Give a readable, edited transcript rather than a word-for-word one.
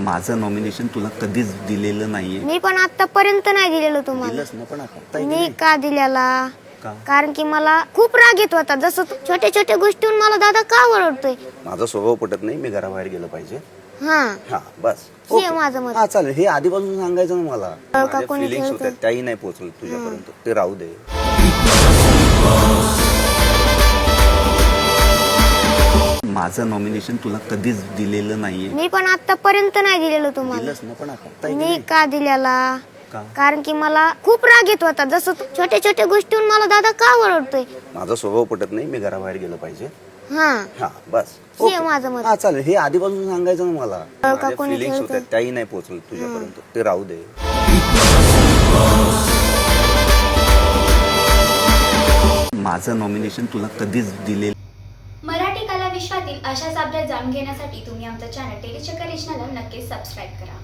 माझं नॉमिनेशन तुला कधीच दिलेलं नाहीये. मी पण आतापर्यंत नाही दिलेलं तुम्हाला. दिलंच ना, पण आता मी का दिलेला? का? कारण की मला खूप राग येत होता. जसं छोट्या छोट्या गोष्टीहून मला दादा का ओरडतोय. माझा स्वभाव पटत नाही, मी घराबाहेर गेलं पाहिजे. हा बस हे माझं मत. हा चालेल, हे आधीपासून सांगायचं ना मला. का माझ्या कोणी फिलिंग्स खेळतं? होत्या त्याही नाही पोहोचलं तुझ्यापर्यंत, ते राहू दे. माझं नॉमिनेशन तुला कधीच दिलेलं नाहीये. मी पण आतापर्यंत नाही दिलेलं तुम्हाला. दिलंच ना, पण आता मी का दिलेला? का? कारण की मला खूप राग येत होता. जसं छोट्या छोट्या गोष्टीहून मला दादा का ओरडतोय. माझा स्वभाव पटत नाही, मी घराबाहेर गेलं पाहिजे. हा बस हे माझं मत. हा चालेल, हे आधीपासून सांगायचं ना मला. का माझ्या कोणी फिलिंग्स खेळतं? होत्या त्याही नाही पोहोचलं तुझ्यापर्यंत, ते राहू दे. माझं नॉमिनेशन तुला कधीच दिलेलं. मराठी कला विश्वातील अशाच अपडेट जाणून घेण्यासाठी तुम्ही आमचं चॅनल टेलीचक्कर रिजनला नक्कीच सबस्क्राईब करा.